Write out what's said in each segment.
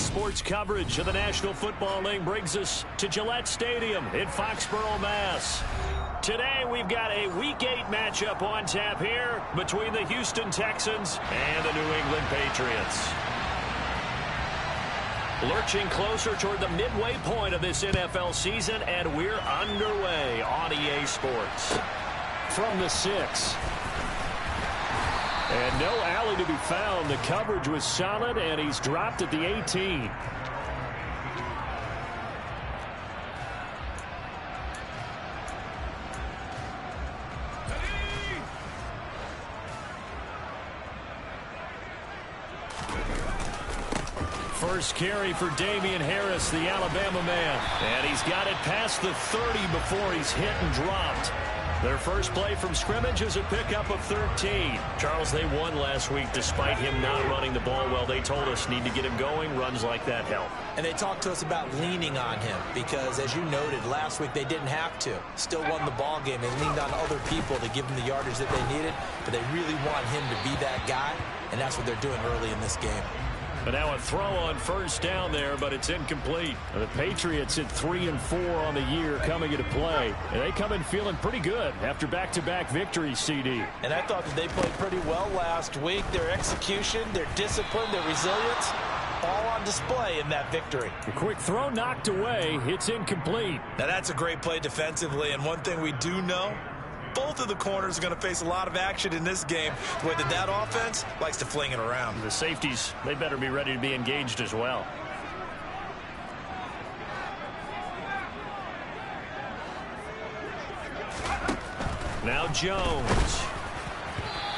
Sports coverage of the National Football League brings us to Gillette Stadium in Foxborough, Mass. Today we've got a Week 8 matchup on tap here between the Houston Texans and the New England Patriots. Lurching closer toward the midway point of this NFL season, and we're underway on EA Sports. From the 6. And no alley to be found. The coverage was solid, and he's dropped at the 18. First carry for Damian Harris, the Alabama man. And he's got it past the 30 before he's hit and dropped. Their first play from scrimmage is a pickup of 13. Charles, they won last week despite him not running the ball well. They told us need to get him going. Runs like that help. And they talked to us about leaning on him because, as you noted, last week they didn't have to. Still won the ball game. They leaned on other people to give them the yardage that they needed, but they really want him to be that guy, and that's what they're doing early in this game. But now a throw on first down there, but it's incomplete. The Patriots at 3-4 on the year coming into play. And they come in feeling pretty good after back-to-back victories, CD. And I thought that they played pretty well last week. Their execution, their discipline, their resilience, all on display in that victory. A quick throw knocked away. It's incomplete. Now that's a great play defensively. And one thing we do know, both of the corners are going to face a lot of action in this game. The way that offense likes to fling it around. The safeties, they better be ready to be engaged as well. Now Jones.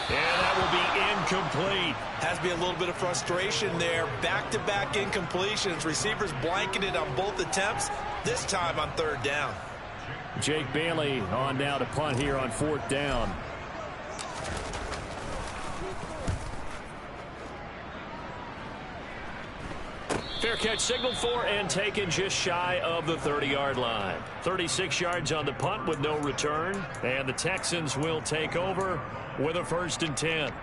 And that will be incomplete. Has to be a little bit of frustration there. Back-to-back incompletions. Receivers blanketed on both attempts, this time on third down. Jake Bailey on now to punt here on fourth down. Fair catch signaled for and taken just shy of the 30-yard line. 36 yards on the punt with no return. And the Texans will take over with a 1st and 10.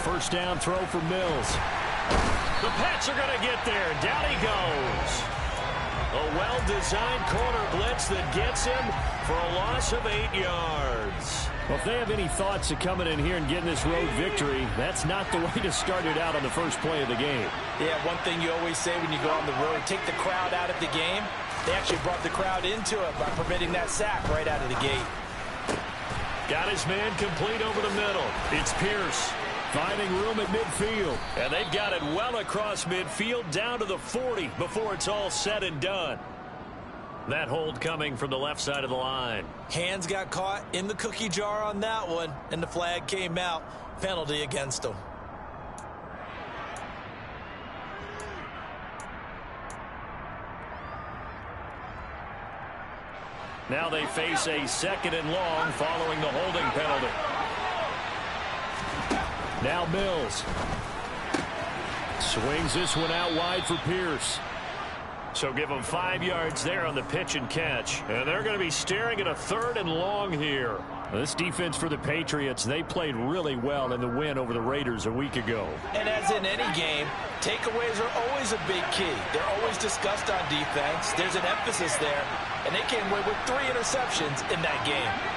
First down throw for Mills. The Pats are going to get there. Down he goes. A well-designed corner blitz that gets him for a loss of 8 yards. Well, if they have any thoughts of coming in here and getting this road victory, that's not the way to start it out on the first play of the game. Yeah, one thing you always say when you go on the road, take the crowd out of the game. They actually brought the crowd into it by permitting that sack right out of the gate. Got his man complete over the middle. It's Pierce. Finding room at midfield. And they've got it well across midfield down to the 40 before it's all said and done. That hold coming from the left side of the line. Hands got caught in the cookie jar on that one, and the flag came out. Penalty against them. Now they face a 2nd and long following the holding penalty. Now Mills. Swings this one out wide for Pierce. So give them 5 yards there on the pitch and catch. And they're going to be staring at a 3rd and long here. This defense for the Patriots, they played really well in the win over the Raiders a week ago. And as in any game, takeaways are always a big key. They're always discussed on defense. There's an emphasis there. And they came away with 3 interceptions in that game.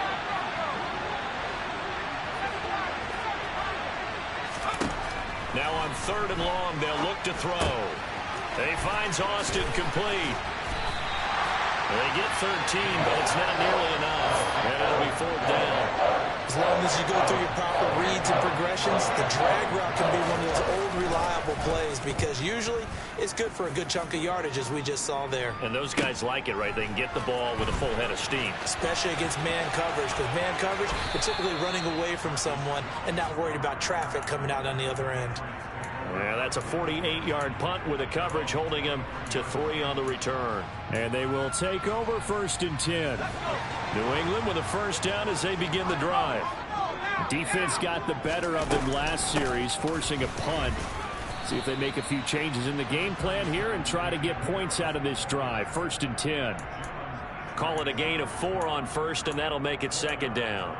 Now on 3rd and long, they'll look to throw. He finds Austin complete. They get 13, but it's not nearly enough. And it'll be 4th down. As long as you go through your proper reads and progressions, the drag route can be one of those old, reliable plays because usually it's good for a good chunk of yardage, as we just saw there. And those guys like it, right? They can get the ball with a full head of steam. Especially against man coverage, because man coverage, they're typically running away from someone and not worried about traffic coming out on the other end. Yeah, that's a 48-yard punt with a coverage holding him to 3 on the return. And they will take over 1st and 10. New England with a first down as they begin the drive. Defense got the better of them last series, forcing a punt. See if they make a few changes in the game plan here and try to get points out of this drive. 1st and 10. Call it a gain of 4 on first, and that'll make it 2nd down.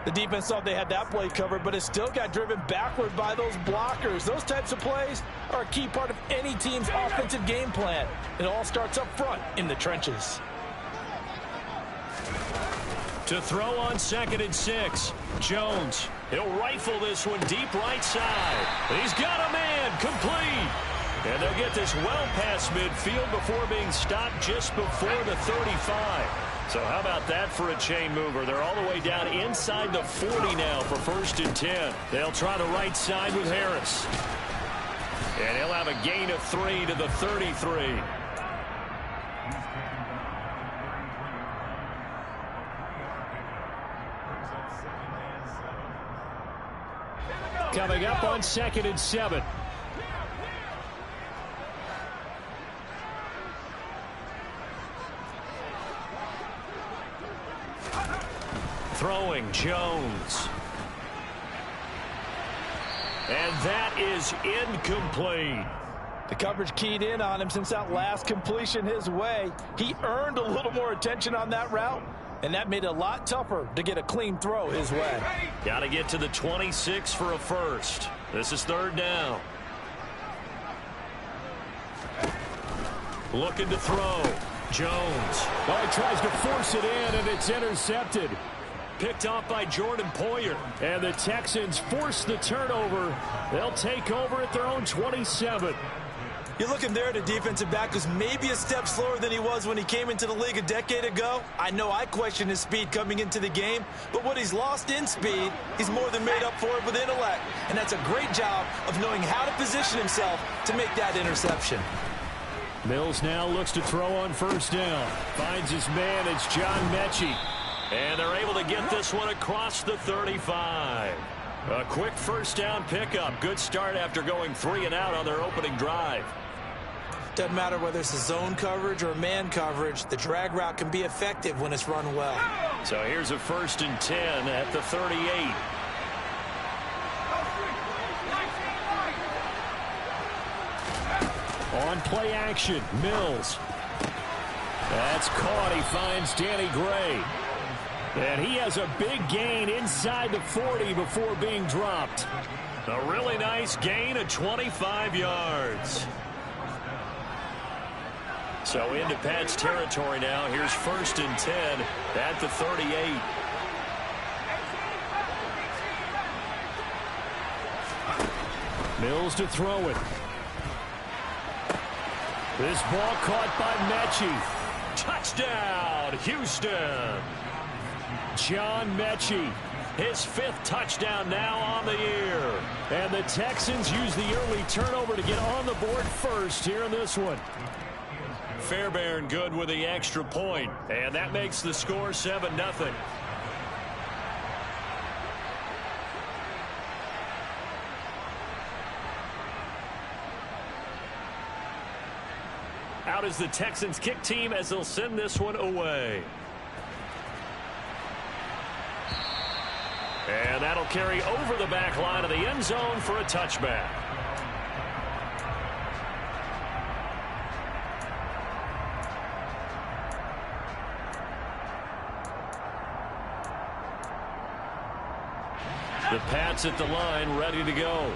The defense thought they had that play covered, but it still got driven backward by those blockers. Those types of plays are a key part of any team's offensive game plan. It all starts up front in the trenches. To throw on 2nd and 6. Jones. He'll rifle this one deep right side. He's got a man. Complete. And they'll get this well past midfield before being stopped just before the 35. So how about that for a chain mover? They're all the way down inside the 40 now for 1st and 10. They'll try the right side with Harris. And he'll have a gain of 3 to the 33. Coming up on 2nd and 7. Throwing Jones. And that is incomplete. The coverage keyed in on him since that last completion his way. He earned a little more attention on that route, and that made it a lot tougher to get a clean throw his way. Got to get to the 26 for a first. This is 3rd down. Looking to throw. Jones. Oh, he tries to force it in, and it's intercepted. Picked off by Jordan Poyer. And the Texans force the turnover. They'll take over at their own 27. You're looking there at a defensive back who's maybe a step slower than he was when he came into the league a decade ago. I know I questioned his speed coming into the game, but what he's lost in speed, he's more than made up for it with intellect. And that's a great job of knowing how to position himself to make that interception. Mills now looks to throw on 1st down. Finds his man. It's John Mechie. And they're able to get this one across the 35. A quick 1st down pickup. Good start after going 3 and out on their opening drive. Doesn't matter whether it's a zone coverage or man coverage. The drag route can be effective when it's run well. So here's a 1st and 10 at the 38. On play action, Mills. That's caught. He finds Danny Gray. And he has a big gain inside the 40 before being dropped. A really nice gain of 25 yards. So into Pat's territory now. Here's 1st and 10 at the 38. Mills to throw it. This ball caught by Mechie. Touchdown, Houston. John Mechie, his 5th touchdown now on the year. And the Texans use the early turnover to get on the board first here in this one. Fairbairn good with the extra point. And that makes the score 7-0. Out is the Texans kick team as they'll send this one away. And that'll carry over the back line of the end zone for a touchback. The Pats at the line, ready to go.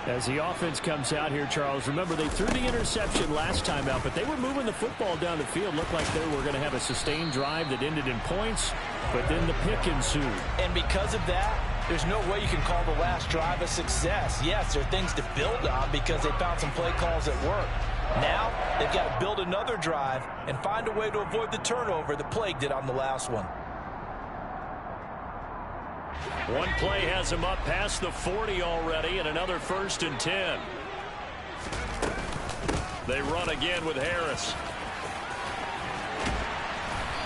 As the offense comes out here, Charles, remember they threw the interception last time out, but they were moving the football down the field. Looked like they were going to have a sustained drive that ended in points, but then the pick ensued. And because of that, there's no way you can call the last drive a success. Yes, there are things to build on because they found some play calls that work. Now, they've got to build another drive and find a way to avoid the turnover that plagued it on the last one. One play has him up past the 40 already, and another 1st and 10. They run again with Harris.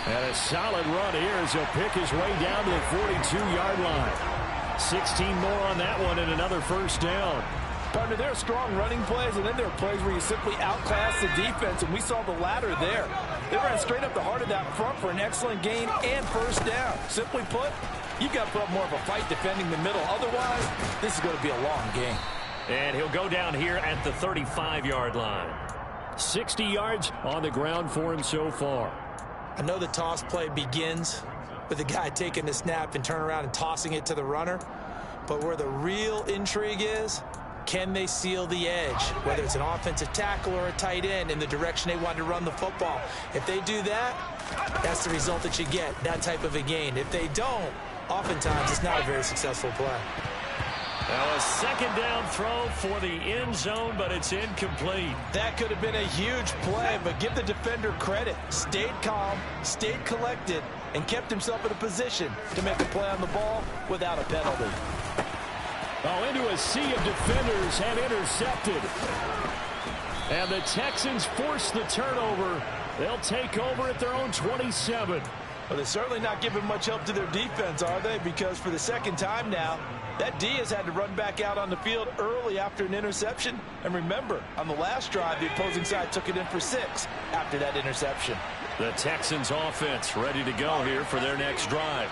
And a solid run here as he'll pick his way down to the 42-yard line. 16 more on that one and another 1st down. Partner, there are strong running plays, and then there are plays where you simply outclass the defense, and we saw the latter there. They ran straight up the heart of that front for an excellent gain and first down. Simply put, you've got to put up more of a fight defending the middle. Otherwise, this is going to be a long game. And he'll go down here at the 35-yard line. 60 yards on the ground for him so far. I know the toss play begins with the guy taking the snap and turn around and tossing it to the runner. But where the real intrigue is, can they seal the edge, whether it's an offensive tackle or a tight end, in the direction they want to run the football? If they do that, that's the result that you get, that type of a gain. If they don't, oftentimes it's not a very successful play. Now a second down throw for the end zone, but it's incomplete. That could have been a huge play, but give the defender credit. Stayed calm, stayed collected, and kept himself in a position to make a play on the ball without a penalty. Oh, into a sea of defenders and intercepted. And the Texans force the turnover. They'll take over at their own 27. Well, they're certainly not giving much help to their defense, are they? Because for the second time now, that D has had to run back out on the field early after an interception. And remember, on the last drive, the opposing side took it in for 6 after that interception. The Texans offense ready to go here for their next drive.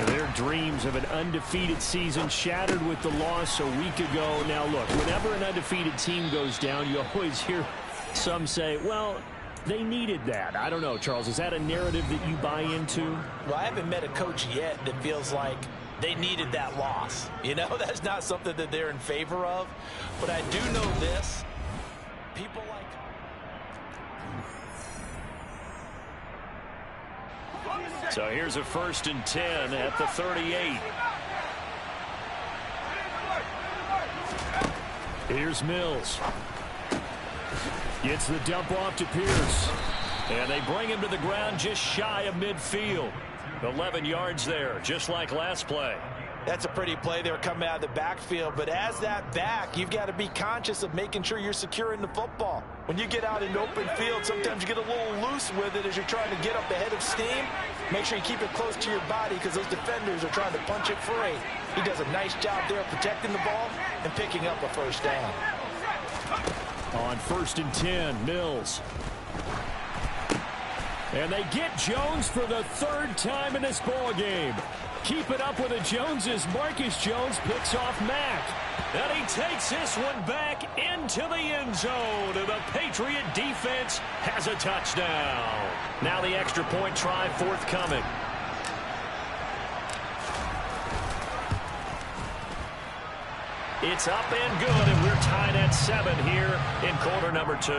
Their dreams of an undefeated season shattered with the loss a week ago. Now, look, whenever an undefeated team goes down, you always hear some say, well, they needed that. I don't know, Charles. Is that a narrative that you buy into? Well, I haven't met a coach yet that feels like they needed that loss. You know, that's not something that they're in favor of. But I do know this. People like... So here's a 1st and 10 at the 38. Here's Mills. Gets the dump off to Pierce. And they bring him to the ground just shy of midfield. 11 yards there, just like last play. That's a pretty play there coming out of the backfield. But as that back, you've got to be conscious of making sure you're securing the football. When you get out in open field, sometimes you get a little loose with it as you're trying to get up ahead of steam. Make sure you keep it close to your body because those defenders are trying to punch it free. He does a nice job there protecting the ball and picking up a first down. On 1st and 10, Mills. And they get Jones for the 3rd time in this ball game. Keep it up with the Joneses. Marcus Jones picks off Mack. And he takes this one back into the end zone. And the Patriot defense has a touchdown. Now the extra point try forthcoming. It's up and good, and we're tied at 7 here in quarter number 2.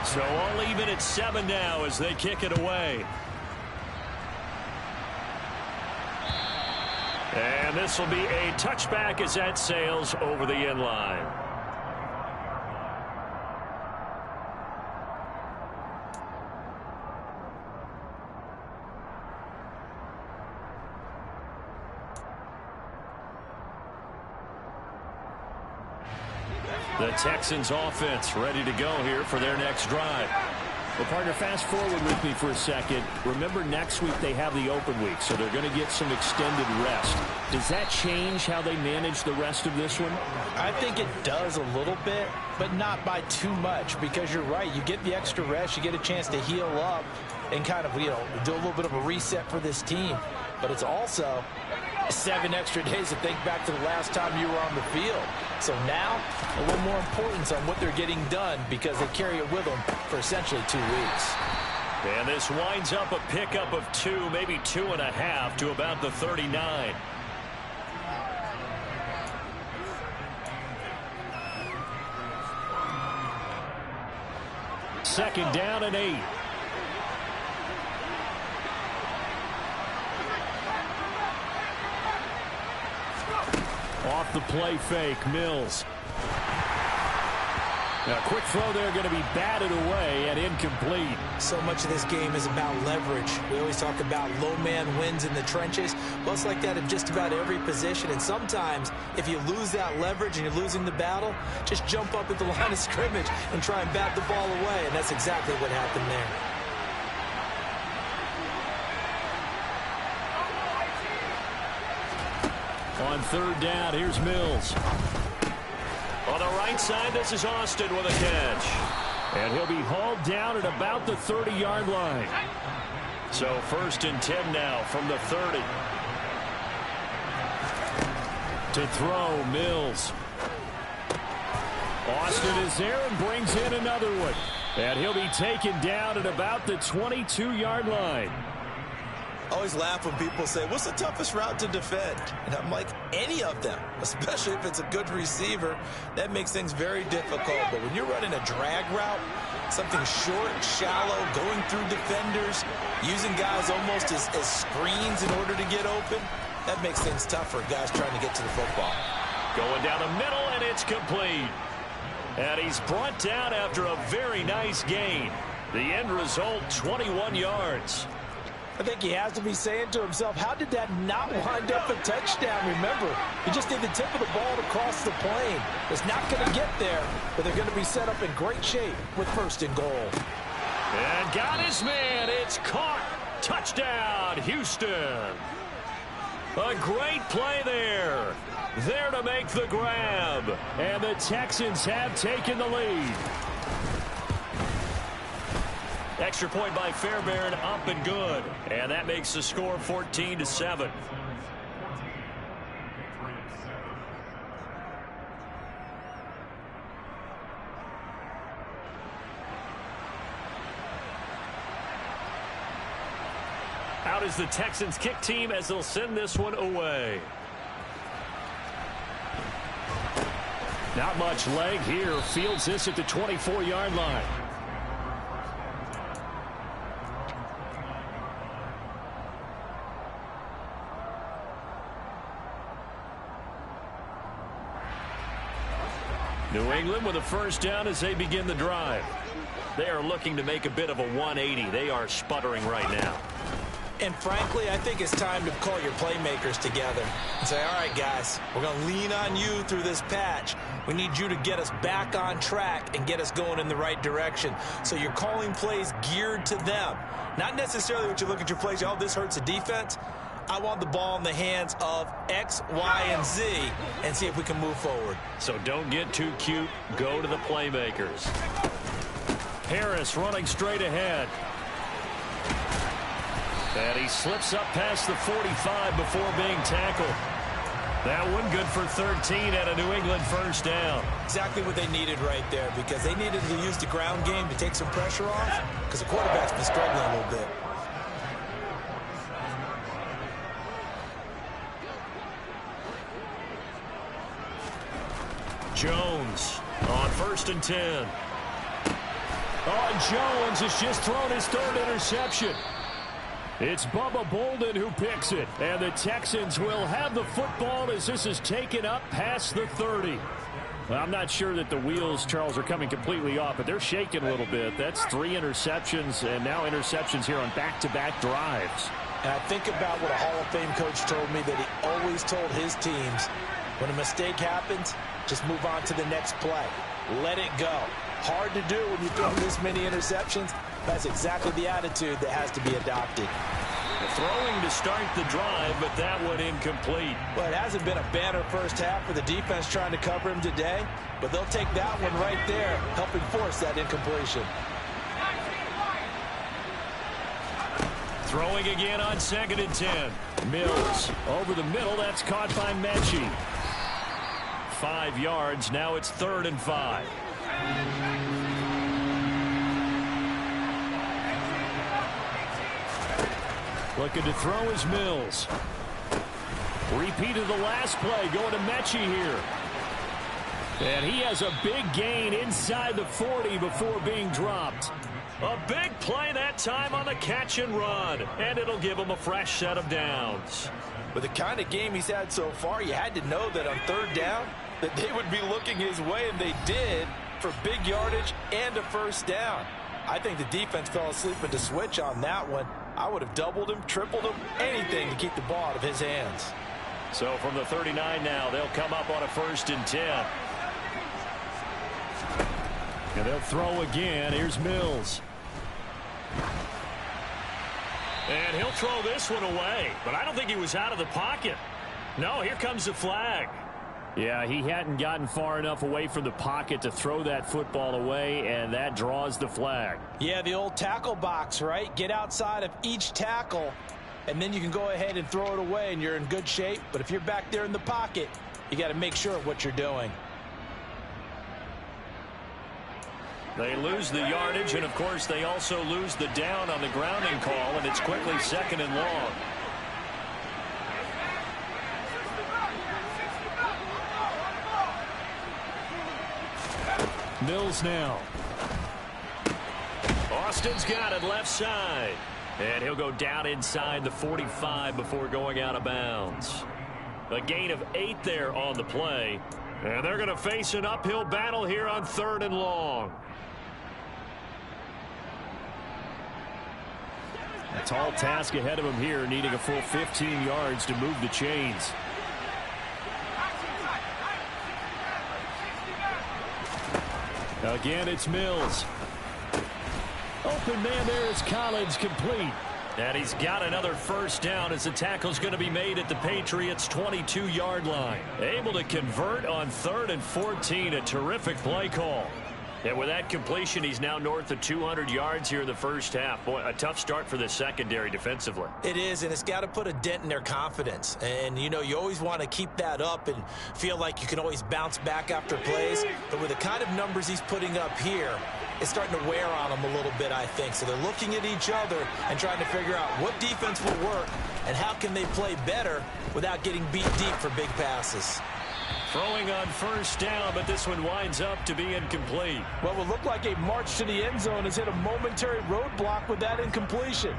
So all even at 7 now as they kick it away. And this will be a touchback as that sails over the end line. The Texans offense ready to go here for their next drive. Well, partner, fast forward with me for a second. Remember, next week they have the open week, so they're going to get some extended rest. Does that change how they manage the rest of this one? I think it does a little bit, but not by too much, because you're right. You get the extra rest, you get a chance to heal up and kind of, do a little bit of a reset for this team. But it's also 7 extra days to think back to the last time you were on the field. So now, a little more importance on what they're getting done because they carry it with them for essentially 2 weeks. And this winds up a pickup of 2, maybe 2.5 to about the 39. Second down and 8. Off the play fake, Mills. Now, a quick throw there going to be batted away and incomplete. So much of this game is about leverage. We always talk about low man wins in the trenches. Well, it's like that in just about every position. And sometimes, if you lose that leverage and you're losing the battle, just jump up at the line of scrimmage and try and bat the ball away. And that's exactly what happened there. On third down, here's Mills. On the right side, this is Austin with a catch. And he'll be hauled down at about the 30-yard line. So 1st and 10 now from the 30. To throw, Mills. Austin is there and brings in another one. And he'll be taken down at about the 22-yard line. I always laugh when people say, what's the toughest route to defend? And I'm like, any of them, especially if it's a good receiver. That makes things very difficult. But when you're running a drag route, something short, shallow, going through defenders, using guys almost as screens in order to get open, that makes things tough for guys trying to get to the football. Going down the middle, and it's complete. And he's brought down after a very nice gain. The end result, 21 yards. I think he has to be saying to himself, how did that not wind up a touchdown? Remember, you just need the tip of the ball to cross the plane. It's not going to get there, but they're going to be set up in great shape with 1st and goal. And got his man. It's caught. Touchdown, Houston. A great play there. There to make the grab. And the Texans have taken the lead. Extra point by Fairbairn, up and good. And that makes the score 14-7. Out is the Texans kick team as they'll send this one away. Not much leg here. Fields this at the 24-yard line. New England with a 1st down as they begin the drive. They are looking to make a bit of a 180. They are sputtering right now. And frankly, I think it's time to call your playmakers together and say, all right, guys, we're going to lean on you through this patch. We need you to get us back on track and get us going in the right direction. So you're calling plays geared to them. Not necessarily what you look at your plays, oh, this hurts the defense. I want the ball in the hands of X, Y, and Z and see if we can move forward. So don't get too cute. Go to the playmakers. Harris running straight ahead. And he slips up past the 45 before being tackled. That one good for 13 and a New England 1st down. Exactly what they needed right there, because they needed to use the ground game to take some pressure off, because the quarterback's been struggling a little bit. Jones on 1st and 10. Oh, Jones has just thrown his 3rd interception. It's Bubba Bolden who picks it, and the Texans will have the football as this is taken up past the 30. Well, I'm not sure that the wheels, Charles, are coming completely off, but they're shaking a little bit. That's 3 interceptions, and now interceptions here on back-to-back drives. And I think about what a Hall of Fame coach told me, that he always told his teams, when a mistake happens, just move on to the next play. Let it go. Hard to do when you throw this many interceptions. That's exactly the attitude that has to be adopted. Throwing to start the drive, but that one incomplete. Well, it hasn't been a banner 1st half for the defense trying to cover him today, but they'll take that one right there, helping force that incompletion. Throwing again on 2nd and 10. Mills over the middle. That's caught by Mechie. 5 yards. Now it's 3rd and 5. Looking to throw is Mills. Repeat of the last play, going to Mechie here. And he has a big gain inside the 40 before being dropped. A big play that time on the catch and run, and it'll give him a fresh set of downs. With the kind of game he's had so far, you had to know that on 3rd down that they would be looking his way, and they did, for big yardage and a 1st down. I think the defense fell asleep at the switch on that one. I would have doubled him, tripled him, anything to keep the ball out of his hands. So from the 39 now, they'll come up on a 1st and 10. And they'll throw again. Here's Mills. And he'll throw this one away, but I don't think he was out of the pocket. No, here comes the flag. Yeah, he hadn't gotten far enough away from the pocket to throw that football away, and that draws the flag. Yeah, the old tackle box, right? Get outside of each tackle, and then you can go ahead and throw it away, and you're in good shape. But if you're back there in the pocket, you got to make sure of what you're doing. They lose the yardage, and, of course, they also lose the down on the grounding call, and it's quickly 2nd and long. Mills now. Austin's got it left side. And he'll go down inside the 45 before going out of bounds. A gain of 8 there on the play. And they're going to face an uphill battle here on 3rd and long. A tall task ahead of him here, needing a full 15 yards to move the chains. Again, it's Mills. Open man there is Collins, complete. And he's got another first down as the tackle's going to be made at the Patriots' 22-yard line. Able to convert on 3rd and 14, a terrific play call. And with that completion, he's now north of 200 yards here in the first half. Boy, a tough start for the secondary defensively. It is, and it's got to put a dent in their confidence. And, you know, you always want to keep that up and feel like you can always bounce back after plays. But with the kind of numbers he's putting up here, it's starting to wear on them a little bit, I think. So they're looking at each other and trying to figure out what defense will work and how can they play better without getting beat deep for big passes. Throwing on first down, but this one winds up to be incomplete. Well, it will look like a march to the end zone has hit a momentary roadblock with that incompletion.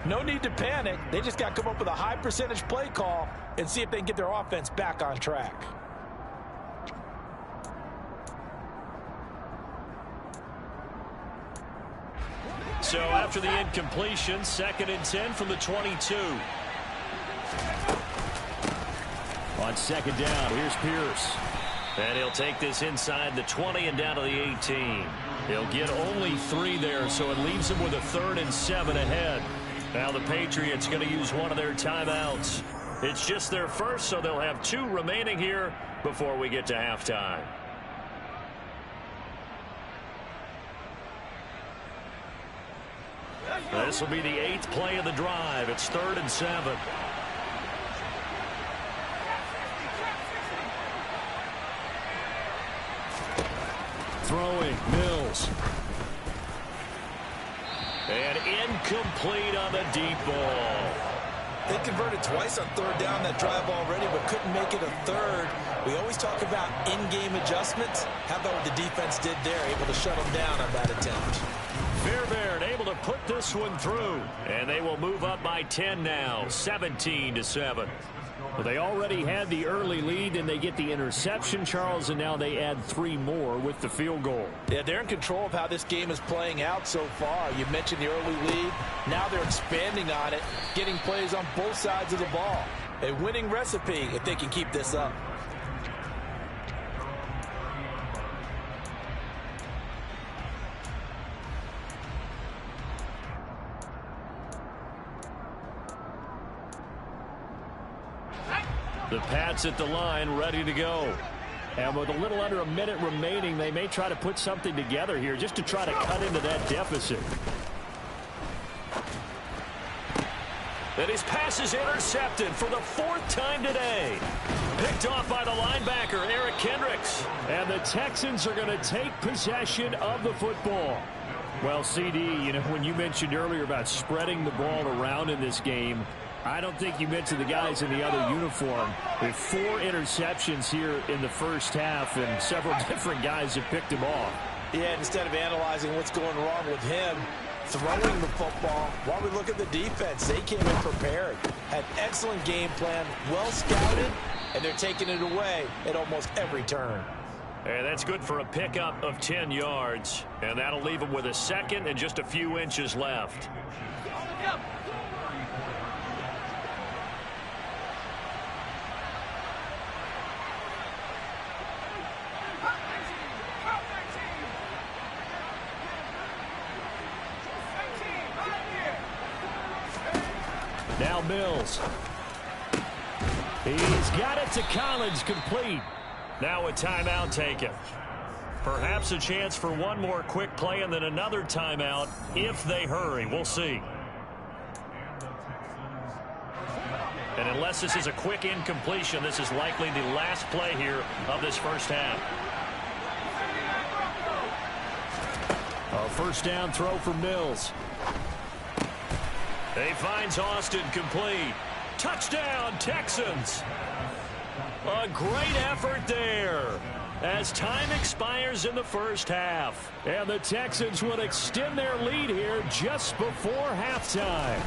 No need to panic. They just got to come up with a high percentage play call and see if they can get their offense back on track. So after the incompletion, 2nd and 10 from the 22. On 2nd down, here's Pierce. And he'll take this inside the 20 and down to the 18. He'll get only 3 there, so it leaves him with a 3rd and 7 ahead. Now the Patriots going to use one of their timeouts. It's just their first, so they'll have 2 remaining here before we get to halftime. This will be the 8th play of the drive. It's 3rd and 7. Throwing, Mills. And incomplete on the deep ball. They converted twice on 3rd down that drive already, but couldn't make it a 3rd. We always talk about in-game adjustments. How about what the defense did there, able to shut them down on that attempt. Fairbairn able to put this one through. And they will move up by 10 now, 17-7. Well, they already had the early lead, and they get the interception, Charles, and now they add 3 more with the field goal. Yeah, they're in control of how this game is playing out so far. You mentioned the early lead. Now they're expanding on it, getting plays on both sides of the ball. A winning recipe if they can keep this up. The Pats at the line, ready to go. And with a little under a minute remaining, they may try to put something together here just to try to cut into that deficit. And his pass is intercepted for the 4th time today. Picked off by the linebacker, Eric Kendricks. And the Texans are going to take possession of the football. Well, CD, you know, when you mentioned earlier about spreading the ball around in this game, I don't think you mentioned the guys in the other uniform. With 4 interceptions here in the first half, and several different guys have picked him off. Yeah, instead of analyzing what's going wrong with him, throwing the football, while we look at the defense, they came in prepared. Had excellent game plan, well scouted, and they're taking it away at almost every turn. And that's good for a pickup of 10 yards. And that'll leave him with a 2nd and just a few inches left. Now Mills. He's got it to Collins, complete. Now a timeout taken. Perhaps a chance for one more quick play and then another timeout if they hurry. We'll see. And unless this is a quick incompletion, this is likely the last play here of this first half. A first down throw for Mills. He finds Austin complete. Touchdown, Texans. A great effort there as time expires in the first half. And the Texans will extend their lead here just before halftime.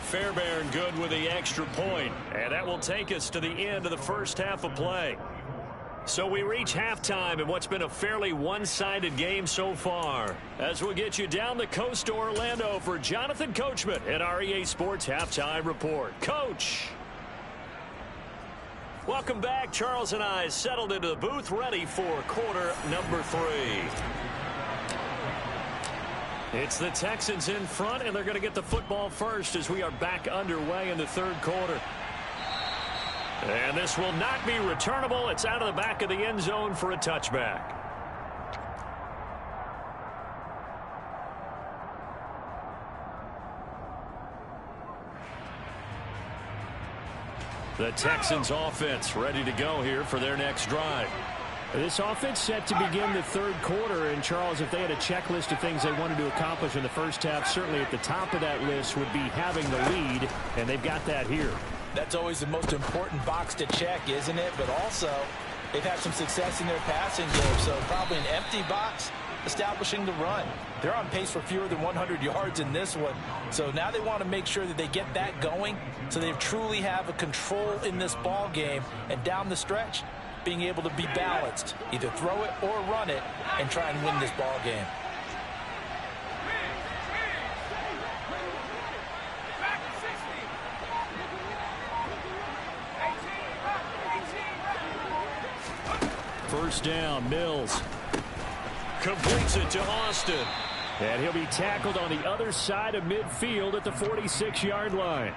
Fairbairn good with the extra point. And that will take us to the end of the first half of play. So we reach halftime in what's been a fairly one-sided game so far. As we'll get you down the coast to Orlando for Jonathan Coachman at our EA Sports Halftime Report. Coach! Welcome back. Charles and I settled into the booth ready for quarter number 3. It's the Texans in front, and they're going to get the football first as we are back underway in the third quarter. And this will not be returnable. It's out of the back of the end zone for a touchback. The Texans offense ready to go here for their next drive. This offense set to begin the third quarter. And, Charles, if they had a checklist of things they wanted to accomplish in the first half, certainly at the top of that list would be having the lead, and they've got that here. That's always the most important box to check, isn't it? But also, they've had some success in their passing game, so probably an empty box establishing the run. They're on pace for fewer than 100 yards in this one. So now they want to make sure that they get that going so they truly have a control in this ball game, and down the stretch, being able to be balanced, either throw it or run it, and try and win this ball game. First down, Mills. Completes it to Austin. And he'll be tackled on the other side of midfield at the 46-yard line.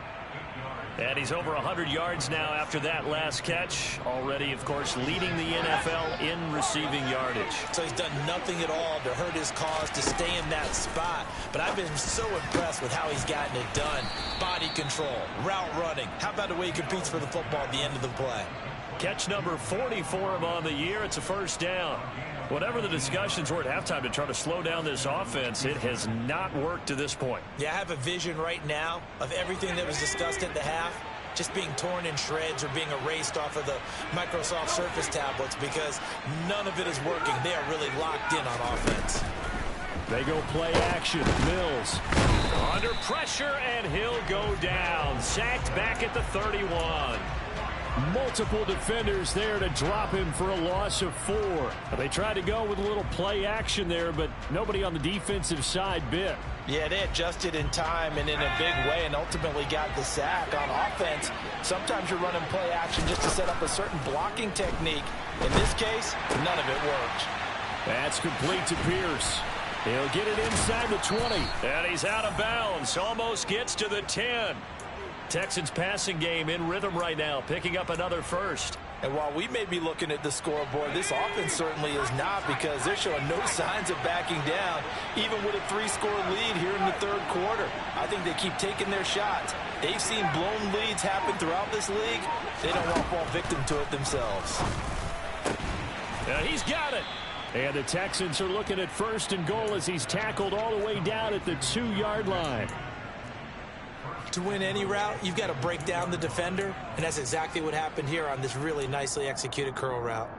And he's over 100 yards now after that last catch. Already, of course, leading the NFL in receiving yardage. So he's done nothing at all to hurt his cause to stay in that spot. But I've been so impressed with how he's gotten it done. Body control, route running. How about the way he competes for the football at the end of the play? Catch number 40 for him on the year. It's a first down. Whatever the discussions were at halftime to try to slow down this offense, it has not worked to this point. Yeah, I have a vision right now of everything that was discussed at the half just being torn in shreds or being erased off of the Microsoft Surface tablets because none of it is working. They are really locked in on offense. They go play action. Mills. Under pressure, and he'll go down. Sacked back at the 31. Multiple defenders there to drop him for a loss of 4. They tried to go with a little play action there, but nobody on the defensive side bit. Yeah, they adjusted in time and in a big way and ultimately got the sack. On offense, sometimes you're running play action just to set up a certain blocking technique. In this case, none of it worked. That's complete to Pierce. He'll get it inside the 20. And he's out of bounds. Almost gets to the 10. Texans passing game in rhythm right now, picking up another first. And while we may be looking at the scoreboard, this offense certainly is not, because they're showing no signs of backing down, even with a 3-score lead here in the third quarter. I think they keep taking their shots. They've seen blown leads happen throughout this league. They don't want to fall victim to it themselves. He's got it. And the Texans are looking at first and goal as he's tackled all the way down at the 2-yard line. To win any route, you've got to break down the defender, and that's exactly what happened here on this really nicely executed curl route.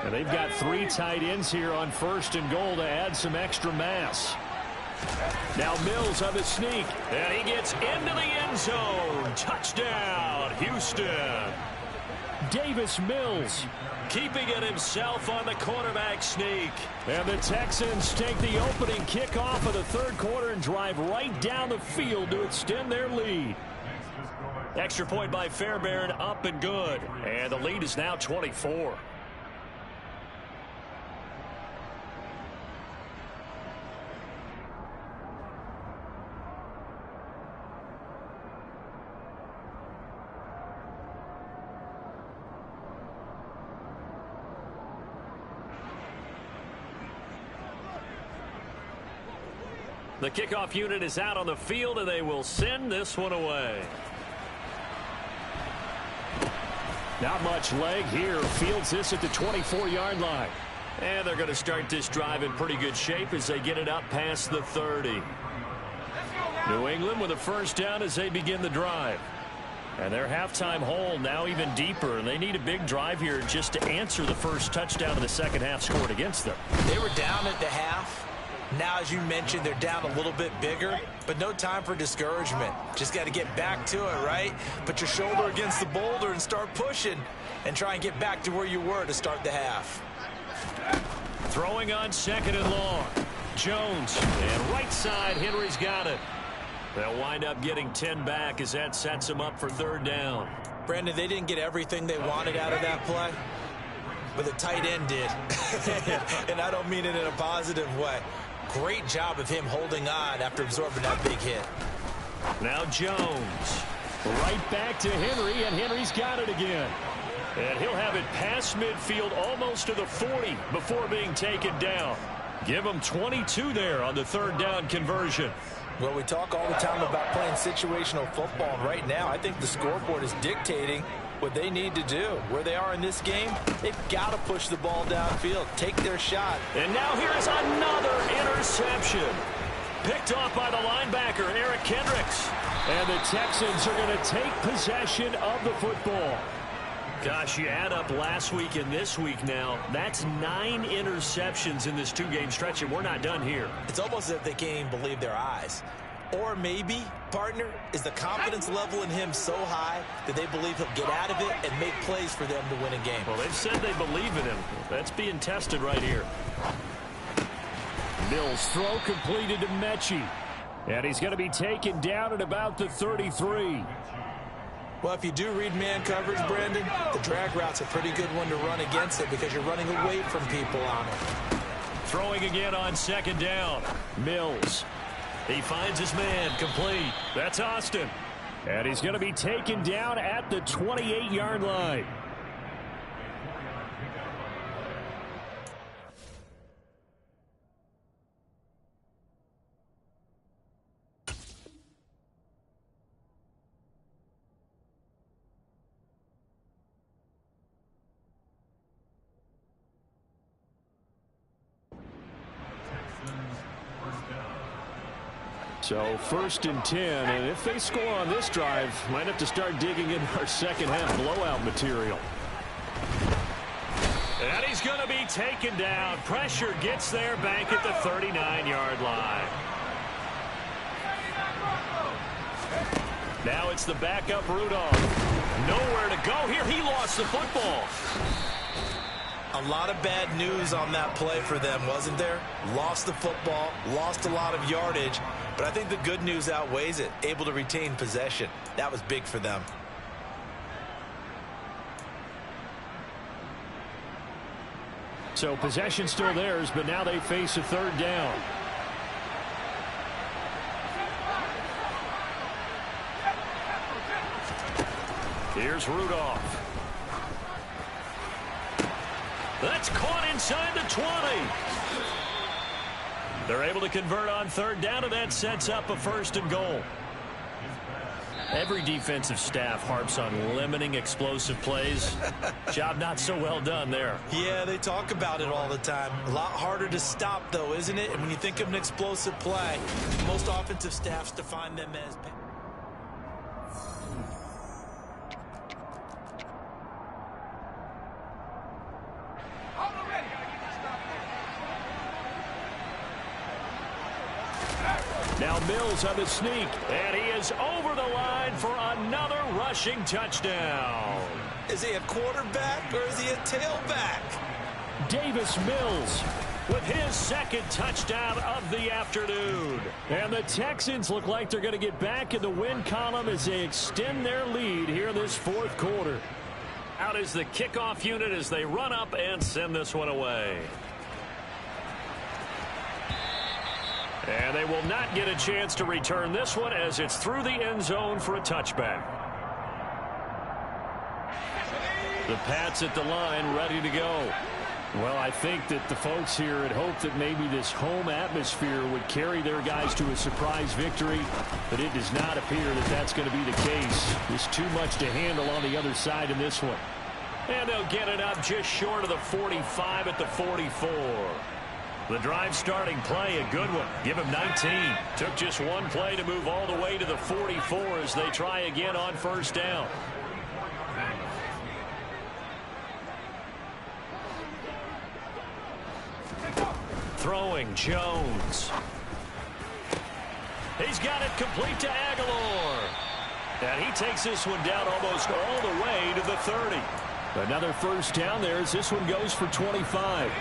And they've got 3 tight ends here on first and goal to add some extra mass. Now Mills on the sneak. And he gets into the end zone. Touchdown, Houston. Davis Mills keeping it himself on the quarterback sneak. And the Texans take the opening kickoff of the third quarter and drive right down the field to extend their lead. Extra point by Fairbairn, up and good. And the lead is now 24. The kickoff unit is out on the field, and they will send this one away. Not much leg here. Fields this at the 24-yard line. And they're going to start this drive in pretty good shape as they get it up past the 30. New England with a first down as they begin the drive. And their halftime hole now even deeper. And they need a big drive here just to answer the first touchdown of the second half scored against them. They were down at the half. Now, as you mentioned, they're down a little bit bigger, but no time for discouragement. Just got to get back to it, right? Put your shoulder against the boulder and start pushing and try and get back to where you were to start the half. Throwing on second and long. Jones, and right side, Henry's got it. They'll wind up getting 10 back as that sets them up for third down. Brandon, they didn't get everything they wanted out of that play, but the tight end did. And I don't mean it in a positive way. Great job of him holding on after absorbing that big hit. Now Jones. Right back to Henry, and Henry's got it again. And he'll have it past midfield almost to the 40 before being taken down. Give him 22 there on the third down conversion. Well, we talk all the time about playing situational football, and right now I think the scoreboard is dictating what they need to do. Where they are in this game, they've got to push the ball downfield, take their shot. And now here's another interception. Picked off by the linebacker, Eric Kendricks. And the Texans are going to take possession of the football. Gosh, you add up last week and this week now, that's 9 interceptions in this two-game stretch, and we're not done here. It's almost as if they can't even believe their eyes. Or maybe, partner, is the confidence level in him so high that they believe he'll get out of it and make plays for them to win a game. Well, they've said they believe in him. That's being tested right here. Mills' throw completed to Mechie. And he's going to be taken down at about the 33. Well, if you do read man coverage, Brandon, the drag route's a pretty good one to run against it because you're running away from people on it. Throwing again on second down. Mills. He finds his man complete. That's Austin. And he's going to be taken down at the 28-yard line. So first and 10, and if they score on this drive, might have to start digging in our second half blowout material. And he's going to be taken down. Pressure gets there back at the 39-yard line. Now it's the backup Rudolph. Nowhere to go here. He lost the football. A lot of bad news on that play for them, wasn't there? Lost the football, lost a lot of yardage, but I think the good news outweighs it. Able to retain possession. That was big for them. So possession still theirs, but now they face a third down. Here's Rudolph. That's caught inside the 20. They're able to convert on third down, and that sets up a first and goal. Every defensive staff harps on limiting explosive plays. Job not so well done there. Yeah, they talk about it all the time. A lot harder to stop, though, isn't it? And when you think of an explosive play, most offensive staffs define them as... Now Mills on the sneak, and he is over the line for another rushing touchdown. Is he a quarterback or is he a tailback? Davis Mills with his second touchdown of the afternoon. And the Texans look like they're going to get back in the win column as they extend their lead here in this fourth quarter. Out is the kickoff unit as they run up and send this one away. And they will not get a chance to return this one as it's through the end zone for a touchback. The Pats at the line ready to go. Well, I think that the folks here had hoped that maybe this home atmosphere would carry their guys to a surprise victory, but it does not appear that that's going to be the case. There's too much to handle on the other side in this one. And they'll get it up just short of the 45 at the 44. The drive starting play, a good one. Give him 19. Took just one play to move all the way to the 44 as they try again on first down. Throwing Jones. He's got it complete to Aguilar. And he takes this one down almost all the way to the 30. Another first down there as this one goes for 25.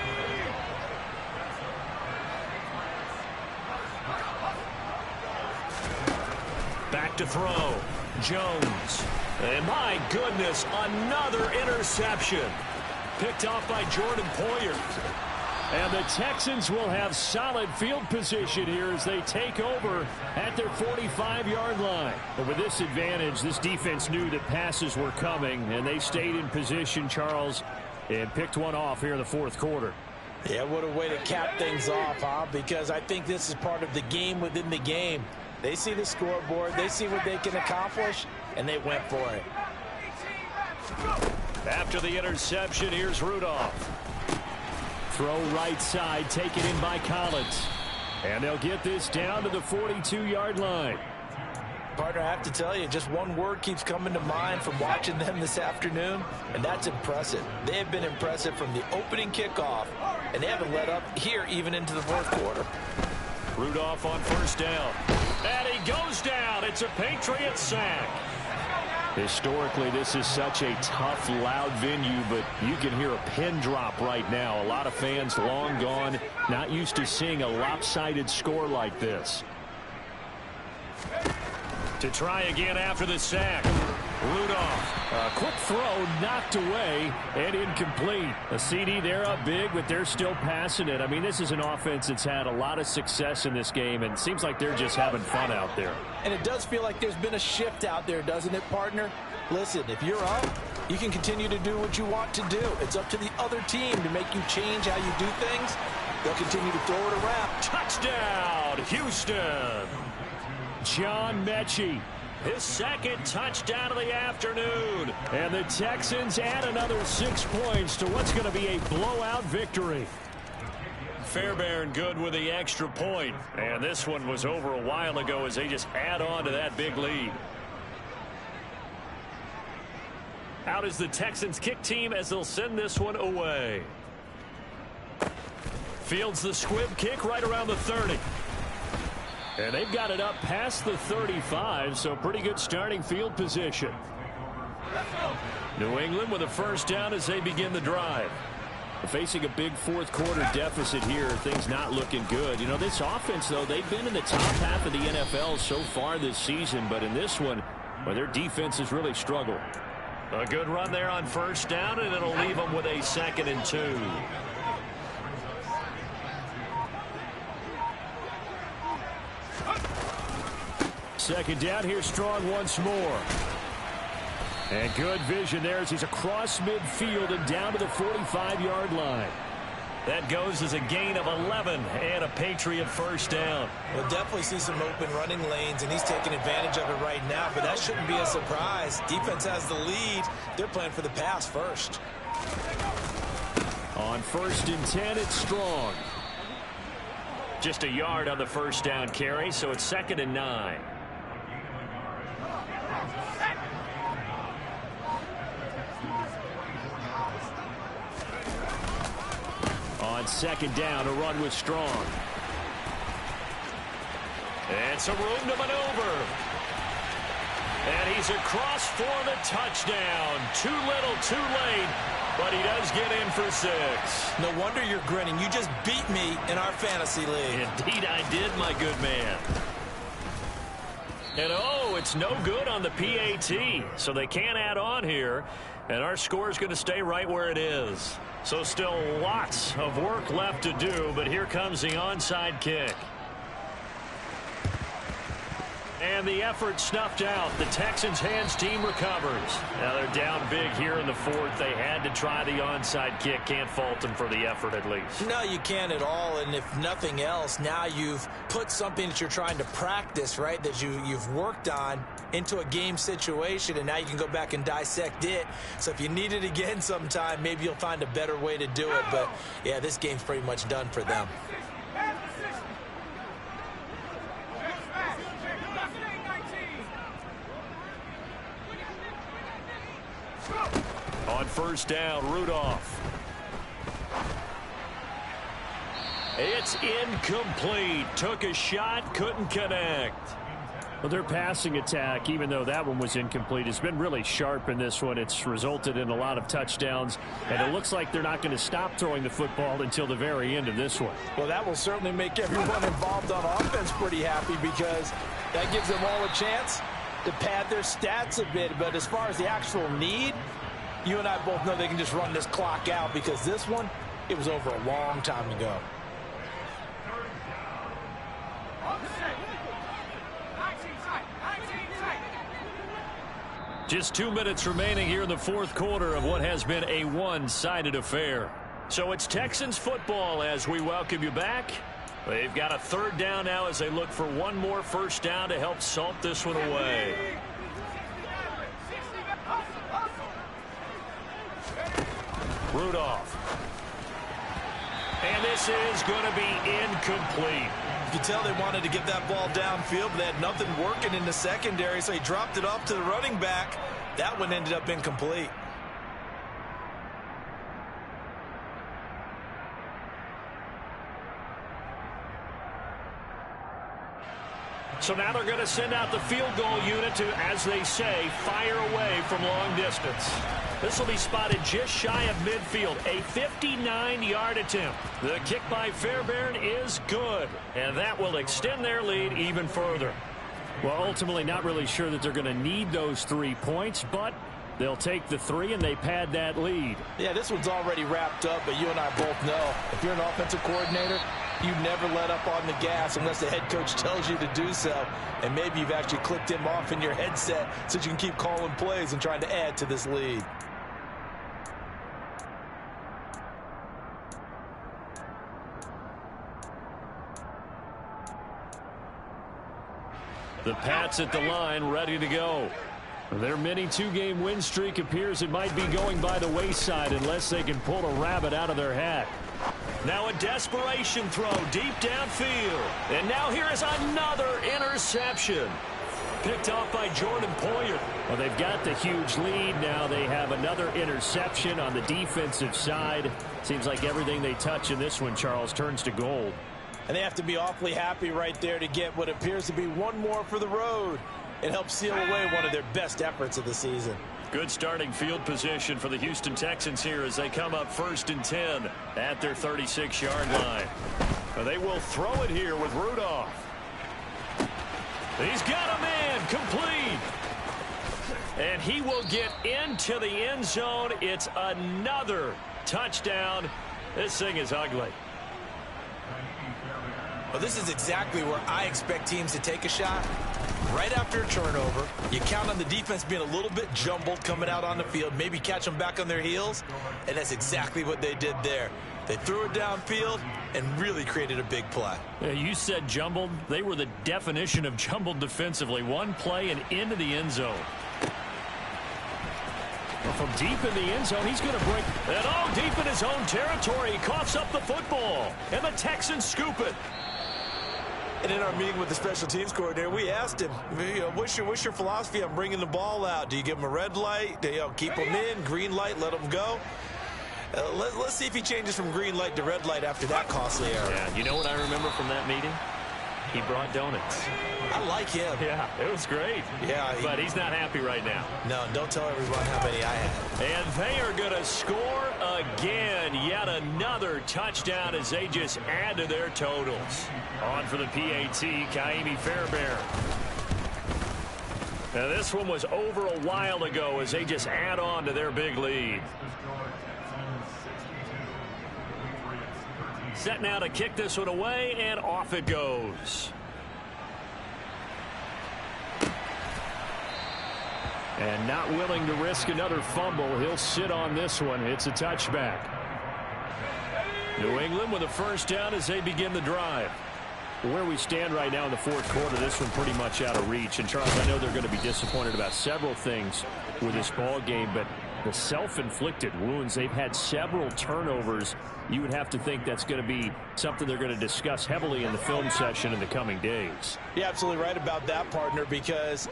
Back to throw. Jones. And my goodness, another interception. Picked off by Jordan Poyer. And the Texans will have solid field position here as they take over at their 45-yard line. But with this advantage, this defense knew that passes were coming, and they stayed in position, Charles, and picked one off here in the fourth quarter. Yeah, what a way to cap things off, huh? Because I think this is part of the game within the game. They see the scoreboard, they see what they can accomplish, and they went for it. After the interception, here's Rudolph. Throw right side, taken in by Collins. And they'll get this down to the 42-yard line. Partner, I have to tell you, just one word keeps coming to mind from watching them this afternoon, and that's impressive. They have been impressive from the opening kickoff, and they haven't let up here even into the fourth quarter. Rudolph on first down. And he goes down. It's a Patriots sack. Historically, this is such a tough, loud venue, but you can hear a pin drop right now. A lot of fans long gone, not used to seeing a lopsided score like this. To try again after the sack. Rudolph. A quick throw knocked away and incomplete. A CD, they're up big, but they're still passing it. I mean, this is an offense that's had a lot of success in this game, and it seems like they're just having fun out there. And it does feel like there's been a shift out there, doesn't it, partner? Listen, if you're up, you can continue to do what you want to do. It's up to the other team to make you change how you do things. They'll continue to throw it around. Touchdown, Houston. John Mechie. His second touchdown of the afternoon. And the Texans add another 6 points to what's going to be a blowout victory. Fairbairn good with the extra point. And this one was over a while ago as they just add on to that big lead. Out is the Texans kick team as they'll send this one away. Fields the squib kick right around the 30. And they've got it up past the 35, so pretty good starting field position. New England with a first down as they begin the drive. Facing a big fourth quarter deficit here, things not looking good. You know, this offense, though, they've been in the top half of the NFL so far this season, but in this one, well, their defense has really struggled. A good run there on first down, and it'll leave them with a 2nd and 2. Second down here, Strong once more. And good vision there as he's across midfield and down to the 45-yard line. That goes as a gain of 11 and a Patriot first down. We'll definitely see some open running lanes, and he's taking advantage of it right now, but that shouldn't be a surprise. Defense has the lead. They're playing for the pass first. On 1st and 10, it's Strong. Just a yard on the first down carry, so it's 2nd and 9. On 2nd down, a run with Strong. And some room to maneuver. And he's across for the touchdown. Too little, too late, but he does get in for 6. No wonder you're grinning. You just beat me in our fantasy league. Indeed I did, my good man. And oh, it's no good on the PAT, so they can't add on here. And our score is going to stay right where it is. So still lots of work left to do, but here comes the onside kick. And the effort snuffed out. The Texans' hands team recovers. Now they're down big here in the fourth. They had to try the onside kick. Can't fault them for the effort at least. No, you can't at all. And if nothing else, now you've put something that you're trying to practice, right, that you've worked on into a game situation, and now you can go back and dissect it. So if you need it again sometime, maybe you'll find a better way to do it. But, yeah, this game's pretty much done for them. On first down, Rudolph. It's incomplete. Took a shot, couldn't connect. Well, their passing attack, even though that one was incomplete, has been really sharp in this one. It's resulted in a lot of touchdowns, and it looks like they're not going to stop throwing the football until the very end of this one. Well, that will certainly make everyone involved on offense pretty happy, because that gives them all a chance to pad their stats a bit. But as far as the actual need, you and I both know they can just run this clock out, because this one, it was over a long time ago. Just 2 minutes remaining here in the fourth quarter of what has been a one-sided affair. So it's Texans football as we welcome you back. They've got a third down now as they look for one more first down to help salt this one away. Rudolph. And this is going to be incomplete. You can tell they wanted to get that ball downfield, but they had nothing working in the secondary, so he dropped it off to the running back. That one ended up incomplete. So now they're going to send out the field goal unit to, as they say, fire away from long distance. This will be spotted just shy of midfield, a 59-yard attempt. The kick by Fairbairn is good, and that will extend their lead even further. Well, ultimately not really sure that they're going to need those 3 points, but they'll take the 3 and they pad that lead. Yeah, this one's already wrapped up, but you and I both know if you're an offensive coordinator, you never let up on the gas unless the head coach tells you to do so. And maybe you've actually clicked him off in your headset so you can keep calling plays and trying to add to this lead. The Pats at the line, ready to go. Their mini 2-game win streak appears it might be going by the wayside unless they can pull a rabbit out of their hat. Now a desperation throw deep downfield. And now here is another interception. Picked off by Jordan Poyer. Well, they've got the huge lead. Now they have another interception on the defensive side. Seems like everything they touch in this one, Charles, turns to gold. And they have to be awfully happy right there to get what appears to be one more for the road and help seal away one of their best efforts of the season. Good starting field position for the Houston Texans here as they come up 1st and 10 at their 36-yard line. They will throw it here with Rudolph. He's got a man complete. And he will get into the end zone. It's another touchdown. This thing is ugly. Well, this is exactly where I expect teams to take a shot. Right after a turnover, you count on the defense being a little bit jumbled coming out on the field, maybe catch them back on their heels, and that's exactly what they did there. They threw it downfield and really created a big play. Yeah, you said jumbled. They were the definition of jumbled defensively. One play and into the end zone. Well, from deep in the end zone, he's going to break. And all deep in his own territory, he coughs up the football. And the Texans scoop it. And in our meeting with the special teams coordinator, we asked him, what's your philosophy on bringing the ball out? Do you give them a red light? Do you keep them in? Green light, let them go? Let's see if he changes from green light to red light after that costly error. Yeah, you know what I remember from that meeting? He brought donuts. I like him. Yeah, it was great. Yeah, but he's not happy right now. No, don't tell everyone how many I had. And they are going to score again. Yet another touchdown as they just add to their totals. On for the PAT, Kaimi Fairbairn. Now this one was over a while ago as they just add on to their big lead. Set now to kick this one away, and off it goes. And not willing to risk another fumble. He'll sit on this one. It's a touchback. New England with a first down as they begin the drive. Where we stand right now in the fourth quarter, this one pretty much out of reach. And, Charles, I know they're going to be disappointed about several things with this ball game, but the self-inflicted wounds, they've had several turnovers. You would have to think that's going to be something they're going to discuss heavily in the film session in the coming days. You're absolutely right about that, partner, because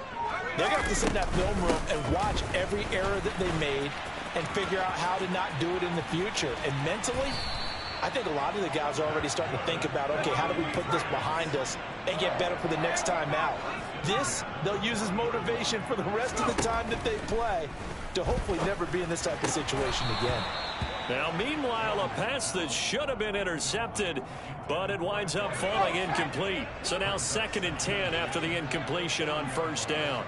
they're going to have to sit in that film room and watch every error that they made and figure out how to not do it in the future. And mentally, I think a lot of the guys are already starting to think about, okay, how do we put this behind us and get better for the next time out? This, they'll use as motivation for the rest of the time that they play to hopefully never be in this type of situation again. Now, meanwhile, a pass that should have been intercepted, but it winds up falling incomplete. So now 2nd and 10 after the incompletion on first down.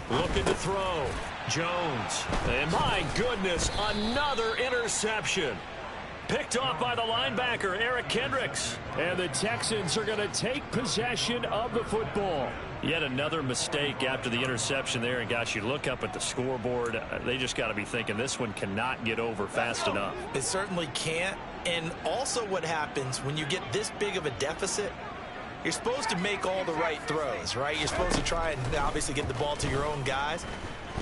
Looking to throw. Jones. And my goodness, another interception. Picked off by the linebacker, Eric Kendricks. And the Texans are going to take possession of the football. Yet another mistake after the interception there. And, gosh, you look up at the scoreboard, they just got to be thinking this one cannot get over fast enough. It certainly can't. And also what happens when you get this big of a deficit, you're supposed to make all the right throws, right? You're supposed to try and obviously get the ball to your own guys.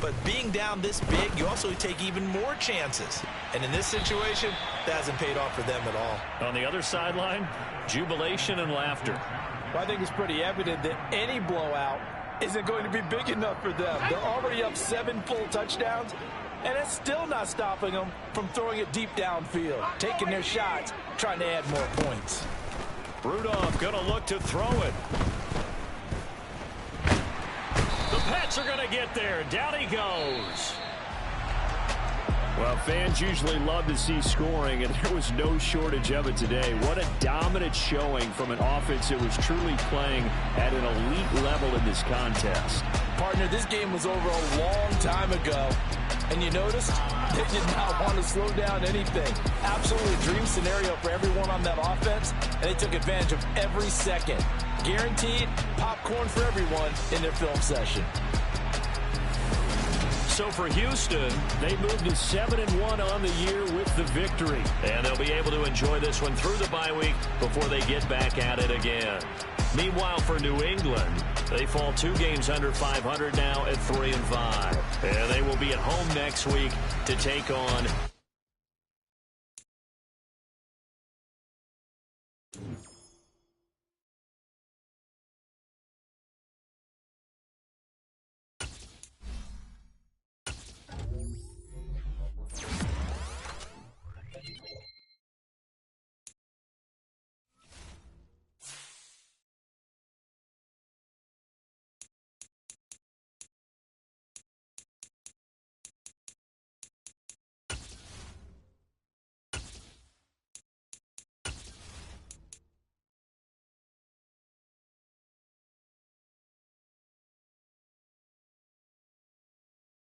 But being down this big, you also take even more chances. And in this situation, that hasn't paid off for them at all. On the other sideline, jubilation and laughter. Well, I think it's pretty evident that any blowout isn't going to be big enough for them. They're already up 7 full touchdowns, and it's still not stopping them from throwing it deep downfield, taking their shots, trying to add more points. Rudolph going to look to throw it. The Pats are going to get there. Down he goes. Well, fans usually love to see scoring, and there was no shortage of it today. What a dominant showing from an offense that was truly playing at an elite level in this contest. Partner, this game was over a long time ago, and you noticed they did not want to slow down anything. Absolutely a dream scenario for everyone on that offense, and they took advantage of every second. Guaranteed popcorn for everyone in their film session. So for Houston, they moved to 7-1 on the year with the victory. And they'll be able to enjoy this one through the bye week before they get back at it again. Meanwhile, for New England, they fall 2 games under 500 now at 3-5. And they will be at home next week to take on